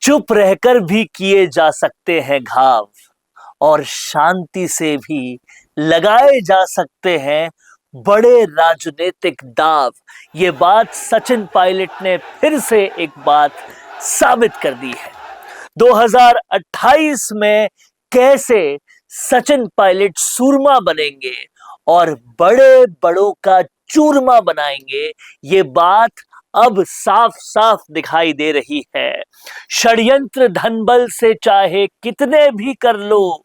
चुप रहकर भी किए जा सकते हैं घाव और शांति से भी लगाए जा सकते हैं बड़े राजनीतिक दाव। ये बात सचिन पायलट ने फिर से एक बात साबित कर दी है। 2028 में कैसे सचिन पायलट सूरमा बनेंगे और बड़े बड़ों का चूरमा बनाएंगे, ये बात अब साफ साफ दिखाई दे रही है। षड्यंत्र धनबल से चाहे कितने भी कर लो,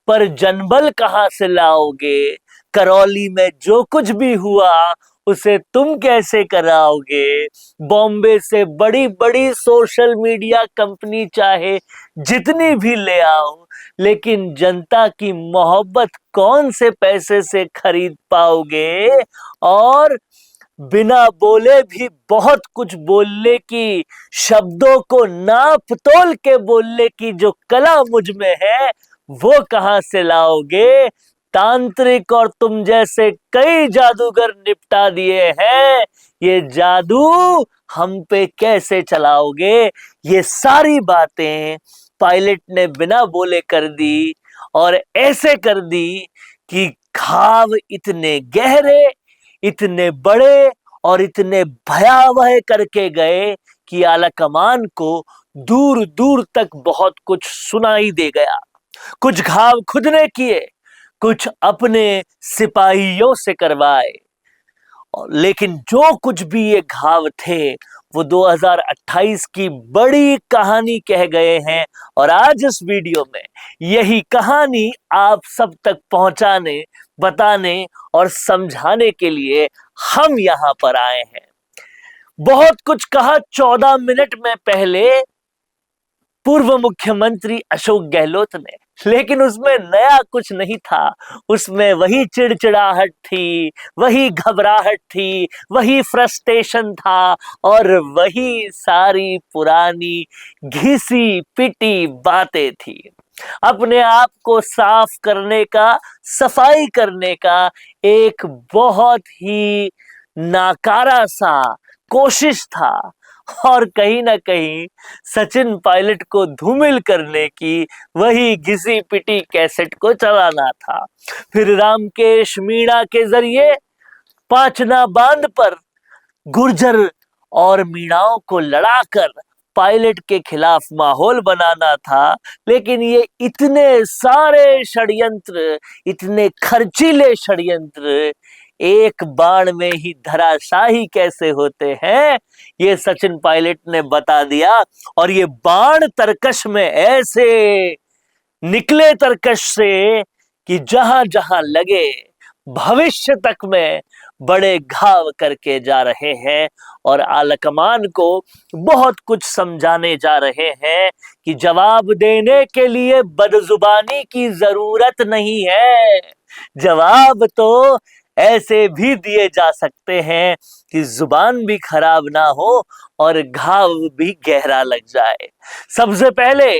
पर जनबल कहां से लाओगे? करौली में जो कुछ भी हुआ उसे तुम कैसे कराओगे? बॉम्बे से बड़ी बड़ी सोशल मीडिया कंपनी चाहे जितनी भी ले आओ, लेकिन जनता की मोहब्बत कौन से पैसे से खरीद पाओगे? और बिना बोले भी बहुत कुछ बोलने की, शब्दों को नाप तोल के बोलने की जो कला मुझ में है, वो कहां से लाओगे? तांत्रिक और तुम जैसे कई जादूगर निपटा दिए हैं, ये जादू हम पे कैसे चलाओगे? ये सारी बातें पायलट ने बिना बोले कर दी और ऐसे कर दी कि घाव इतने गहरे, इतने बड़े और इतने भयावह करके गए कि आलाकमान को दूर दूर तक बहुत कुछ सुनाई दे गया। कुछ घाव खुद ने किए, कुछ अपने सिपाहियों से करवाए, लेकिन जो कुछ भी ये घाव थे वो 2028 की बड़ी कहानी कह गए हैं। और आज इस वीडियो में यही कहानी आप सब तक पहुंचाने, बताने और समझाने के लिए हम यहां पर आए हैं। बहुत कुछ कहा 14 मिनट में पहले पूर्व मुख्यमंत्री अशोक गहलोत ने, लेकिन उसमें नया कुछ नहीं था। उसमें वही चिड़चिड़ाहट थी, वही घबराहट थी, वही फ्रस्ट्रेशन था और वही सारी पुरानी घिसी पिटी बातें थी। अपने आप को साफ करने का, सफाई करने का एक बहुत ही नाकारा सा कोशिश था और कहीं ना कहीं सचिन पायलट को धूमिल करने की वही घिसी पिटी कैसेट को चलाना था। फिर रामकेश मीणा के जरिए पांचना बांध पर गुर्जर और मीणाओं को लड़ाकर पायलट के खिलाफ माहौल बनाना था। लेकिन ये इतने सारे षड्यंत्र, इतने खर्चीले षड्यंत्र एक बाण में ही धराशाही कैसे होते हैं, ये सचिन पायलट ने बता दिया। और ये बाण तरकश में ऐसे निकले तरकश से कि जहां जहां लगे भविष्य तक में बड़े घाव करके जा रहे हैं और आलाकमान को बहुत कुछ समझाने जा रहे हैं कि जवाब देने के लिए बदजुबानी की जरूरत नहीं है। जवाब तो ऐसे भी दिए जा सकते हैं कि जुबान भी खराब ना हो और घाव भी गहरा लग जाए। सबसे पहले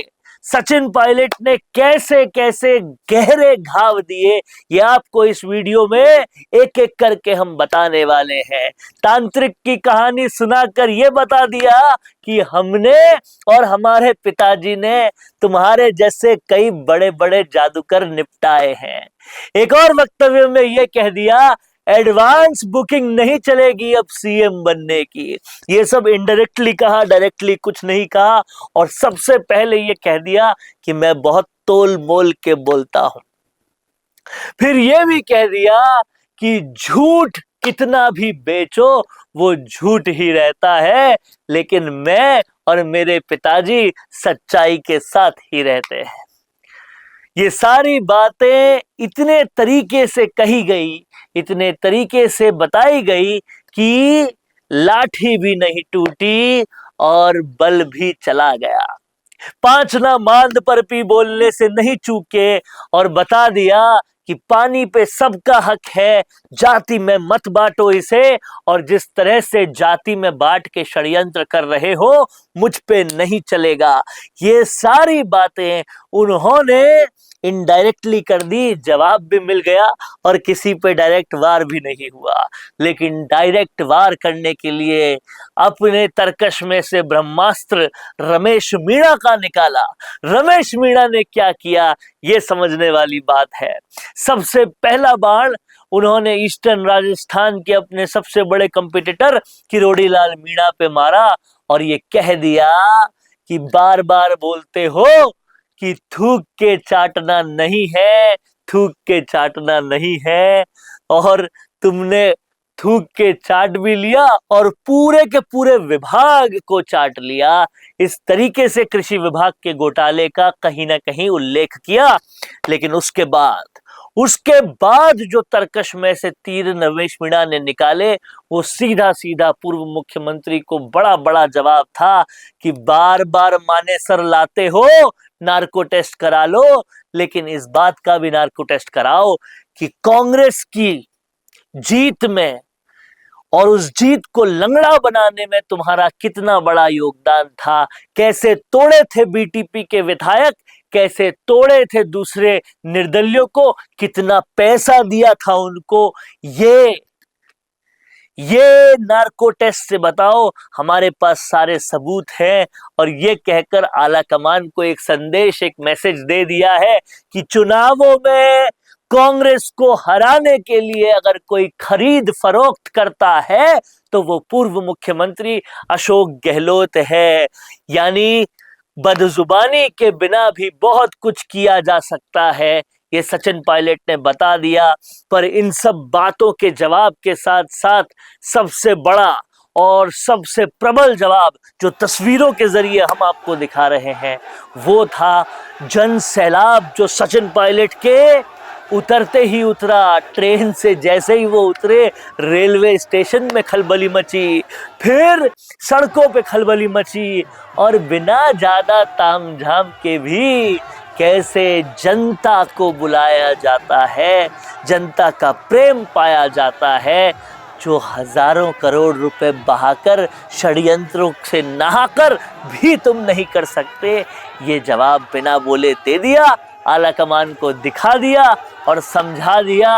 सचिन पायलट ने कैसे कैसे गहरे घाव दिए, ये आपको इस वीडियो में एक एक करके हम बताने वाले हैं। तांत्रिक की कहानी सुनाकर ये बता दिया कि हमने और हमारे पिताजी ने तुम्हारे जैसे कई बड़े बड़े जादूगर निपटाए हैं। एक और वक्तव्य में ये कह दिया, एडवांस बुकिंग नहीं चलेगी अब सीएम बनने की। ये सब इनडायरेक्टली कहा, डायरेक्टली कुछ नहीं कहा। और सबसे पहले ये कह दिया कि मैं बहुत तोल मोल के बोलता हूं। फिर ये भी कह दिया कि झूठ कितना भी बेचो वो झूठ ही रहता है, लेकिन मैं और मेरे पिताजी सच्चाई के साथ ही रहते हैं। ये सारी बातें इतने तरीके से कही गई, इतने तरीके से बताई गई कि लाठी भी नहीं टूटी और बल भी चला गया। पांचना बांध पर भी बोलने से नहीं चूके और बता दिया कि पानी पे सबका हक है, जाति में मत बांटो इसे, और जिस तरह से जाति में बांट के षड्यंत्र कर रहे हो मुझ पे नहीं चलेगा। ये सारी बातें उन्होंने इनडायरेक्टली कर दी, जवाब भी मिल गया और किसी पे डायरेक्ट वार भी नहीं हुआ। लेकिन डायरेक्ट वार करने के लिए अपने तरकश में से ब्रह्मास्त्र रमेश मीणा का निकाला। रमेश मीणा ने क्या किया, ये समझने वाली बात है। सबसे पहला बाण उन्होंने ईस्टर्न राजस्थान के अपने सबसे बड़े कंपटीटर किरोड़ीलाल मीणा पे मारा और ये कह दिया कि बार बार बोलते हो कि थूक के चाटना नहीं है, थूक के चाटना नहीं है, और तुमने थूक के चाट भी लिया और पूरे के पूरे विभाग को चाट लिया। इस तरीके से कृषि विभाग के घोटाले का कहीं ना कहीं उल्लेख किया। लेकिन उसके बाद जो तरकश में से तीर रमेश मीणा ने निकाले, वो सीधा सीधा पूर्व मुख्यमंत्री को बड़ा बड़ा जवाब था कि बार बार मानेसर लाते हो, नार्को टेस्ट करा लो, लेकिन इस बात का भी नार्को टेस्ट कराओ कि कांग्रेस की जीत में और उस जीत को लंगड़ा बनाने में तुम्हारा कितना बड़ा योगदान था। कैसे तोड़े थे बीटीपी के विधायक, कैसे तोड़े थे दूसरे निर्दलियों को, कितना पैसा दिया था उनको, ये नार्को टेस्ट से बताओ। हमारे पास सारे सबूत हैं। और ये कहकर आला कमान को एक संदेश, एक मैसेज दे दिया है कि चुनावों में कांग्रेस को हराने के लिए अगर कोई खरीद फरोख्त करता है तो वो पूर्व मुख्यमंत्री अशोक गहलोत है। यानी बदजुबानी के बिना भी बहुत कुछ किया जा सकता है, ये सचिन पायलट ने बता दिया। पर इन सब बातों के जवाब के साथ साथ सबसे बड़ा और सबसे प्रबल जवाब जो तस्वीरों के जरिए हम आपको दिखा रहे हैं, वो था जन सैलाब जो सचिन पायलट के उतरते ही उतरा। ट्रेन से जैसे ही वो उतरे, रेलवे स्टेशन में खलबली मची, फिर सड़कों पे खलबली मची, और बिना ज्यादा तामझाम के भी कैसे जनता को बुलाया जाता है, जनता का प्रेम पाया जाता है, जो हजारों करोड़ रुपए बहाकर षड्यंत्रों से नहाकर भी तुम नहीं कर सकते। ये जवाब बिना बोले दे दिया, आला कमान को दिखा दिया और समझा दिया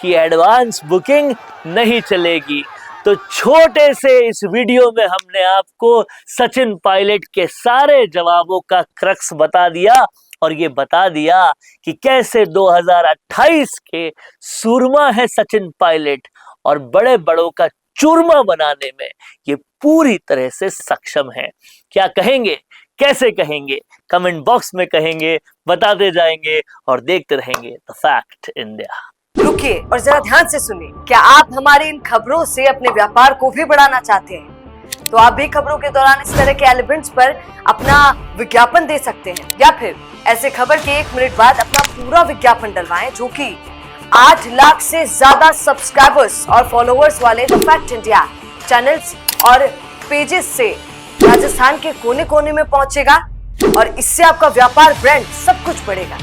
कि एडवांस बुकिंग नहीं चलेगी। तो छोटे से इस वीडियो में हमने आपको सचिन पायलट के सारे जवाबों का क्रक्स बता दिया और ये बता दिया कि कैसे 2028 के सूरमा है सचिन पायलट और बड़े बड़ों का चूरमा बनाने में ये पूरी तरह से सक्षम है। क्या कहेंगे, कैसे कहेंगे, कमेंट बॉक्स में कहेंगे, बताते जाएंगे और देखते रहेंगे द फैक्ट इंडिया। रुकिए और जरा ध्यान से सुनिए। क्या आप हमारी इन खबरों से अपने व्यापार को भी बढ़ाना चाहते हैं? तो आप भी खबरों के दौरान इस तरह के एलिमेंट्स पर अपना विज्ञापन दे सकते हैं, या फिर ऐसे खबर के 1 मिनट बाद अपना पूरा विज्ञापन डलवाएं, जो कि 8 लाख से ज्यादा सब्सक्राइबर्स और फॉलोअर्स वाले द फैक्ट इंडिया चैनल्स और पेजेस से राजस्थान के कोने कोने में पहुंचेगा और इससे आपका व्यापार, ब्रांड सब कुछ बढ़ेगा।